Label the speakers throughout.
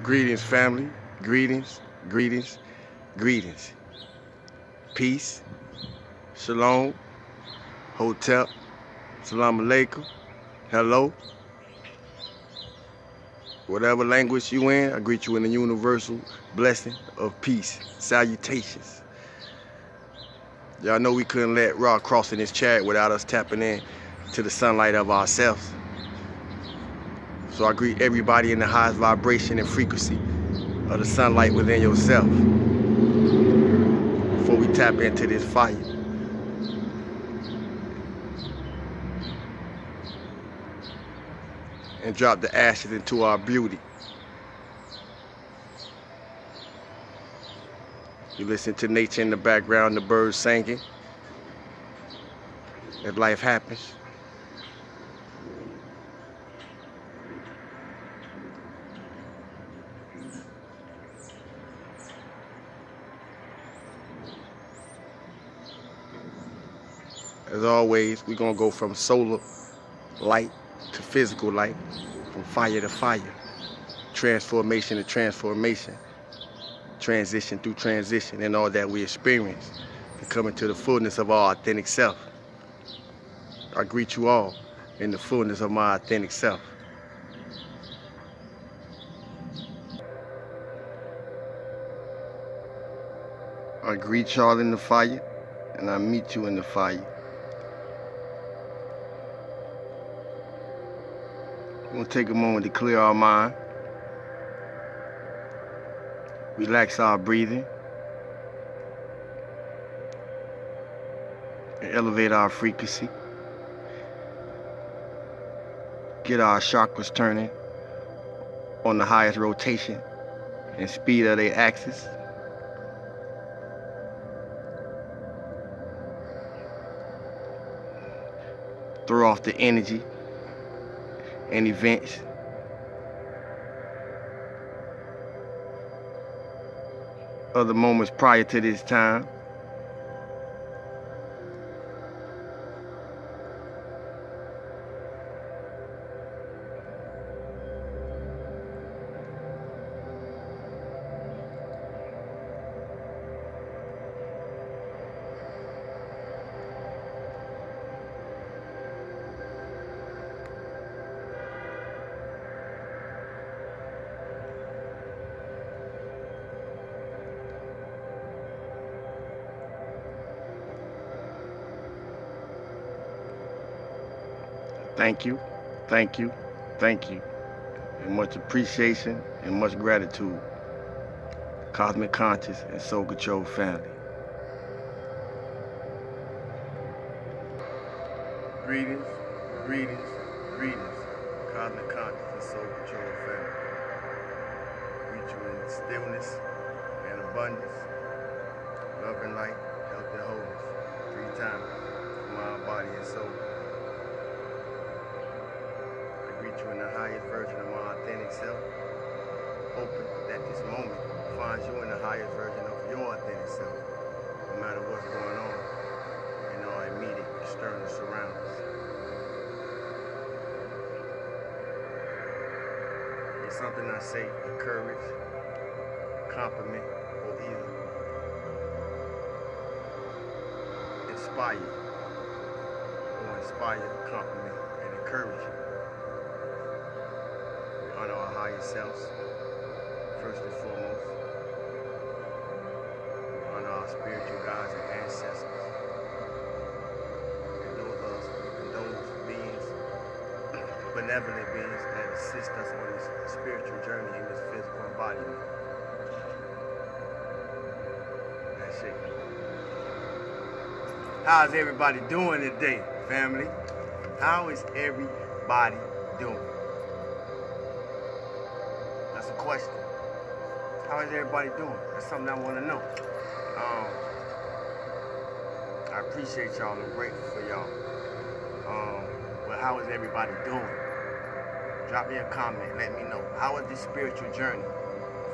Speaker 1: Greetings, family. Greetings, greetings, greetings. Peace, shalom, hotep, salam alaikum, hello. Whatever language you in, I greet you in the universal blessing of peace. Salutations. Y'all know we couldn't let Ra cross in his chariot without us tapping in to the sunlight of ourselves. So I greet everybody in the highest vibration and frequency of the sunlight within yourself before we tap into this fire. And drop the ashes into our beauty. You listen to nature in the background, the birds singing. As life happens. As always, we're going to go from solar light to physical light, from fire to fire, transformation to transformation, transition through transition, and all that we experience to come into the fullness of our authentic self. I greet you all in the fullness of my authentic self. I greet y'all in the fire, and I meet you in the fire. We're gonna take a moment to clear our mind, relax our breathing, and elevate our frequency. Get our chakras turning on the highest rotation and speed of their axis. Throw off the energy and events of the moments prior to this time. Thank you, thank you, thank you. And much appreciation and much gratitude. Cosmic Conscious and Soul Control family. Greetings, greetings, greetings. Cosmic Conscious and Soul Control family. Greet you in stillness and abundance, love and light, health and wholeness. 3 times, mind, body, and soul. You in the highest version of my authentic self, hoping that this moment finds you in the highest version of your authentic self, no matter what's going on in our immediate external surroundings. It's something I say, encourage, compliment, or either inspire, compliment, and encourage you. Honor our higher selves, first and foremost. Honor our spiritual guides and ancestors. And those beings, benevolent beings that assist us on this spiritual journey in this physical embodiment. That's it. How's everybody doing today, family? How is everybody doing? That's a question. How is everybody doing? That's something I want to know. I appreciate y'all. I'm grateful for y'all. But how is everybody doing? Drop me a comment. Let me know. How is this spiritual journey?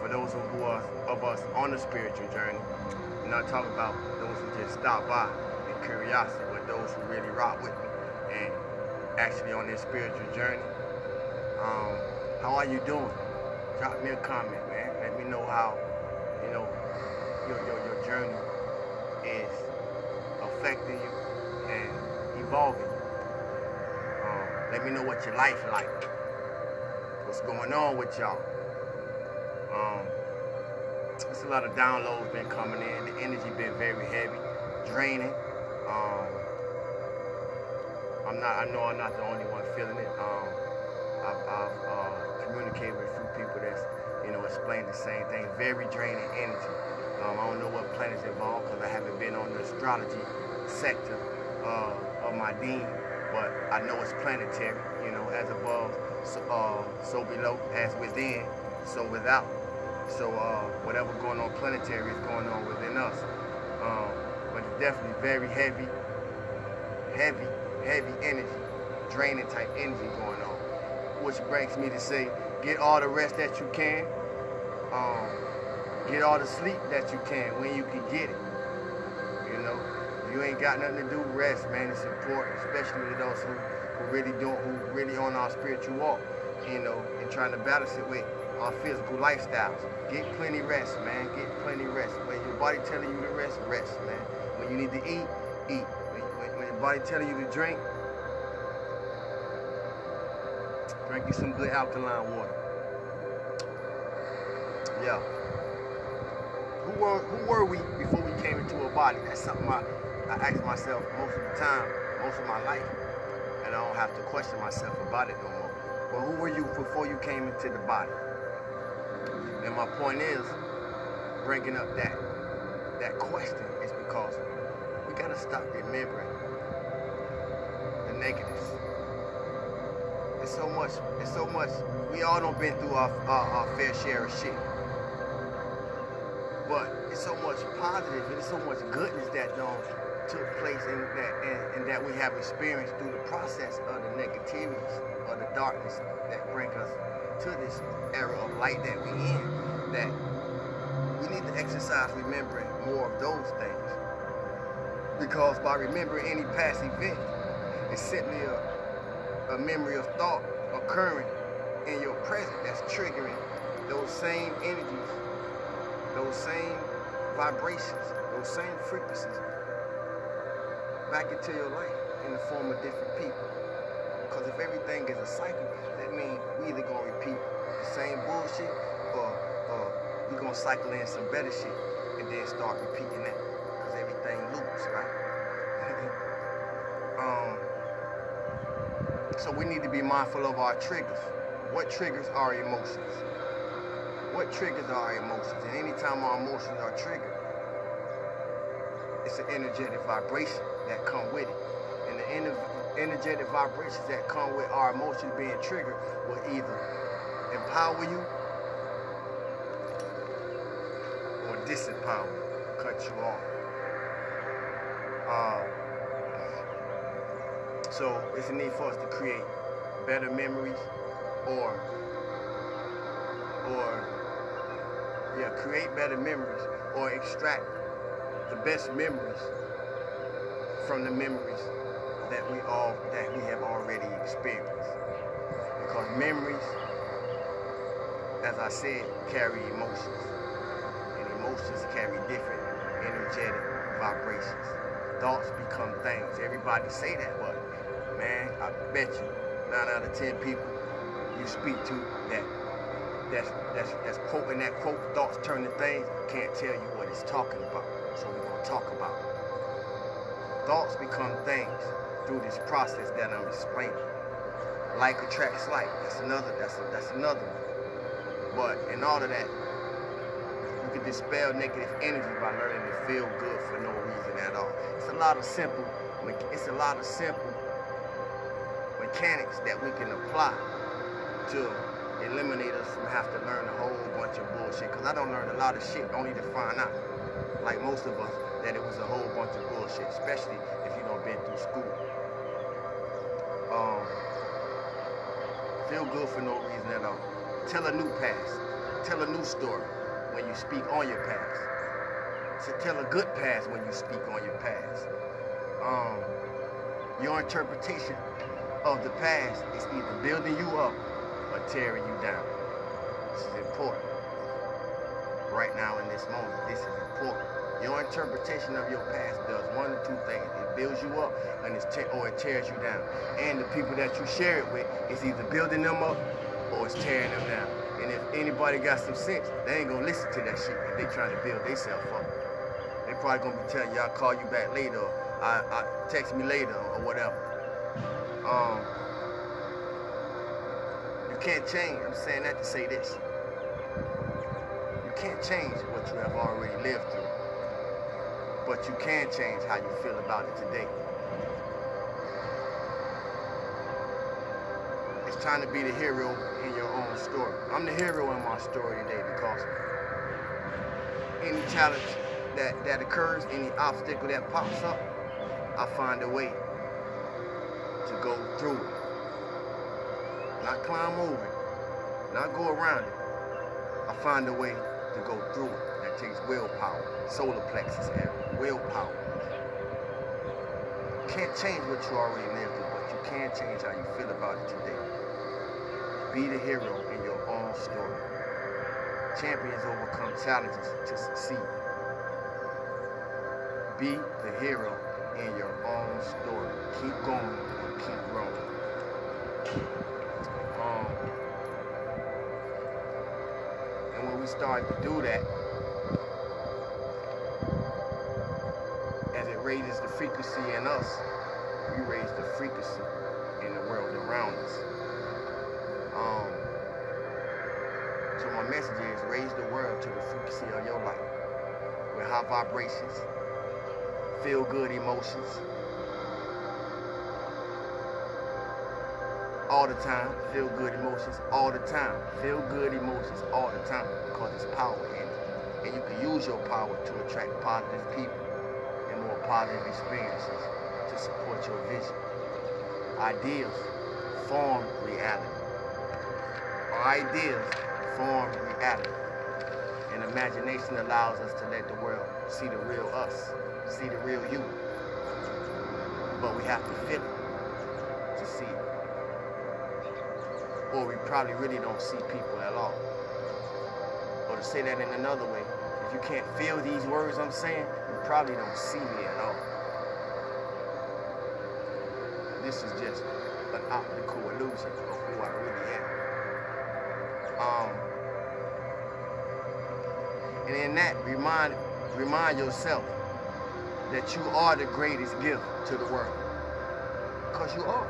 Speaker 1: For those of us on the spiritual journey, I'm not talking about those who just stop by in curiosity, but those who really rock with me and actually on this spiritual journey. How are you doing? drop me a comment, man. Let me know how, you know, your journey is affecting you and evolving you. Let me know what your life like. What's going on with y'all? There's a lot of downloads been coming in. The energy been very heavy, draining. I know I'm not the only one feeling it. I've communicated with a few people that's, explained the same thing. Very draining energy. I don't know what planet's involved because I haven't been on the astrology sector of my deen, but I know it's planetary. As above, so below, as within, so without. So whatever going on planetary is going on within us. But it's definitely very heavy energy, draining type energy going on. Which brings me to say, get all the rest that you can. Get all the sleep that you can when you can get it. If you ain't got nothing to do, rest, man. It's important, especially to those who really on our spiritual walk, and trying to balance it with our physical lifestyles. Get plenty rest, man. Get plenty rest. When your body telling you to rest, rest, man. When you need to eat, eat. When your body telling you to drink you some good alkaline water. Yeah. Who were we before we came into a body? That's something I ask myself most of the time, most of my life, and I don't have to question myself about it no more. Well, who were you before you came into the body? And my point is, bringing up that question is because we gotta stop remembering the negatives. It's so much. We all done been through our fair share of shit. But it's so much positive and it's so much goodness that took place and that we have experienced through the process of the negativities, of the darkness that bring us to this era of light that we in, that we need to exercise remembering more of those things. Because by remembering any past event, it's simply a memory of thought occurring in your present that's triggering those same energies, those same vibrations, those same frequencies back into your life in the form of different people. Because if everything is a cycle, that means we either gonna repeat the same bullshit or we gonna cycle in some better shit and then start repeating that. Because everything loops, right? So we need to be mindful of our triggers. What triggers our emotions? What triggers our emotions? And anytime our emotions are triggered, it's an energetic vibration that come with it. And the energetic vibrations that come with our emotions being triggered will either empower you or disempower you, cut you off. So it's a need for us to create better memories create better memories or extract the best memories from the memories that we have already experienced. Because memories, as I said, carry emotions. And emotions carry different energetic vibrations. Thoughts become things. Everybody say that, but man, I bet you 9 out of 10 people you speak to that's quoting that quote, thoughts turn to things, can't tell you what it's talking about. So we're gonna talk about it. Thoughts become things through this process that I'm explaining. Like attracts like. That's another one. But in all of that, you can dispel negative energy by learning to feel good for no reason at all. It's a lot of simple mechanics that we can apply to eliminate us from having to learn a whole bunch of bullshit. Because I don't learn a lot of shit only to find out, like most of us, that it was a whole bunch of bullshit, especially if you don't been through school. Feel good for no reason at all. Tell a new past. Tell a new story when you speak on your past. So tell a good past when you speak on your past. Your interpretation of the past is either building you up or tearing you down. This is important. Right now in this moment, this is important. Your interpretation of your past does one of two things. It builds you up or it tears you down. And the people that you share it with, it's either building them up or it's tearing them down. And if anybody got some sense, they ain't gonna listen to that shit if they trying to build themselves up. They probably gonna be telling you, I'll call you back later, or I text me later, or whatever. You can't change. I'm saying that to say this. You can't change what you have already lived through. But you can change how you feel about it today. It's time to be the hero in your own story. I'm the hero in my story today because any challenge that occurs, any obstacle that pops up, I find a way to go through it. Not climb over it, not go around it. I find a way to go through it. That takes willpower, solar plexus area, willpower. You can't change what you already lived through, but you can change how you feel about it today. Be the hero in your own story. Champions overcome challenges to succeed. Be the hero in your own story. Keep going and keep growing. And when we start to do that, as it raises the frequency in us, we raise the frequency in the world around us. So my message is raise the world to the frequency of your life with high vibrations, feel good emotions, all the time, feel good emotions all the time, feel good emotions all the time, because there's power in it. And you can use your power to attract positive people and more positive experiences to support your vision. Ideas form reality. Ideas form reality. And imagination allows us to let the world see the real us, see the real you. But we have to feel it to see it. Or we probably really don't see people at all. Or to say that in another way, if you can't feel these words I'm saying, you probably don't see me at all. This is just an optical illusion of who I really am. And in that, remind yourself that you are the greatest gift to the world. Because you are.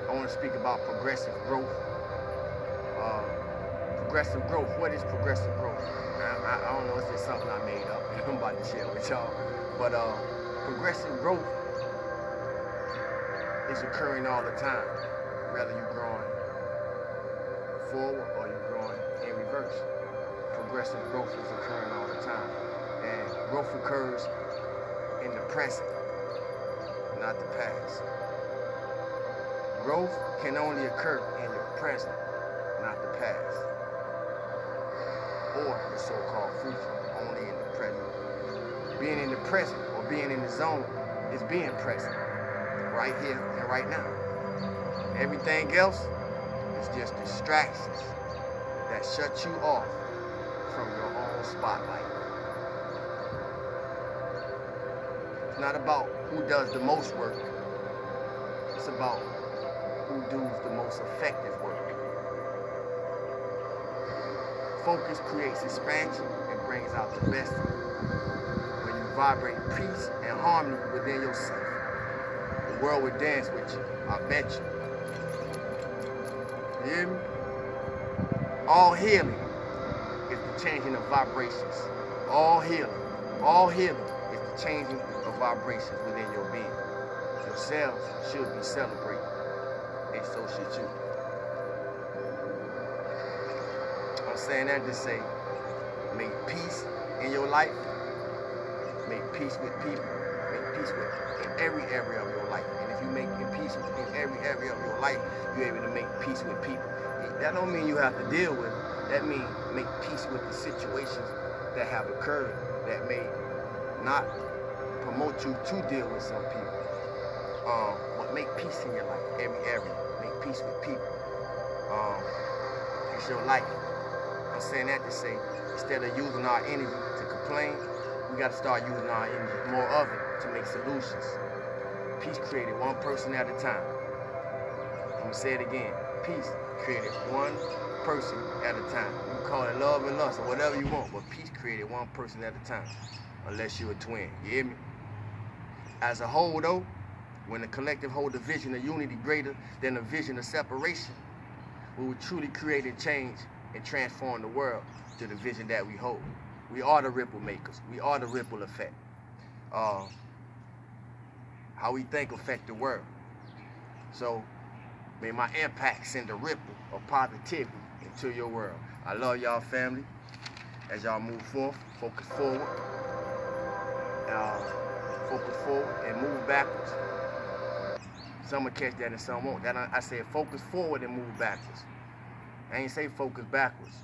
Speaker 1: I want to speak about progressive growth. Progressive growth, what is progressive growth? I don't know, it's just something I made up. I'm about to share with y'all. But progressive growth is occurring all the time. Whether you're growing forward or you're growing in reverse. Progressive growth is occurring all the time. And growth occurs in the present, not the past. Growth can only occur in your present, not the past. Or the so-called future, only in the present. Being in the present or being in the zone is being present, right here and right now. Everything else is just distractions that shut you off from your own spotlight. It's not about who does the most work. It's about who does the most effective work. Focus creates expansion and brings out the best when you vibrate peace and harmony within yourself. The world will dance with you, I bet you. You hear me? All healing is the changing of vibrations. All healing is the changing of vibrations within your being. Your cells should be celebrated, and so should you. I'm saying that to say, make peace in your life, make peace with people, make peace with in every area of your life. And if you make peace in every area of your life, you're able to make peace with people. That don't mean you have to deal with it. That means make peace with the situations that have occurred that may not promote you to deal with some people. But make peace in your life, every area. Make peace with people. It's your life. I'm saying that to say, instead of using our energy to complain, we got to start using our energy, more of it, to make solutions. Peace created one person at a time. I'm going to say it again. Peace created one person at a time. You can call it love and lust or whatever you want, but peace created one person at a time. Unless you're a twin. You hear me? As a whole, though, when the collective hold the vision of unity greater than the vision of separation, we will truly create and change and transform the world to the vision that we hold. We are the ripple makers. We are the ripple effect. How we think affect the world. So, may my impact send a ripple of positivity into your world. I love y'all, family. As y'all move forth, focus forward. Focus forward and move backwards. Some will catch that and some won't. I said focus forward and move backwards. I ain't say focus backwards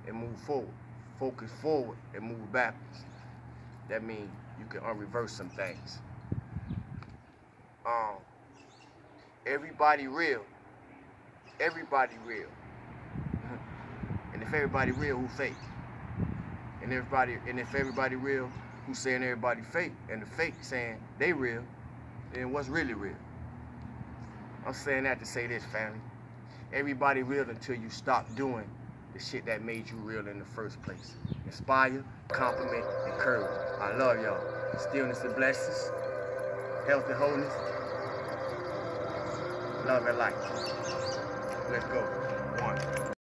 Speaker 1: and move forward. Focus forward and move backwards. That means you can reverse some things. Everybody real. Everybody real. And if everybody real, who fake? And if everybody real, who's saying everybody fake? And the fake saying they real, then what's really real? I'm saying that to say this, family. Everybody real until you stop doing the shit that made you real in the first place. Inspire, compliment, encourage. I love y'all. Stillness and blessings. Health and wholeness. Love and light. Let's go.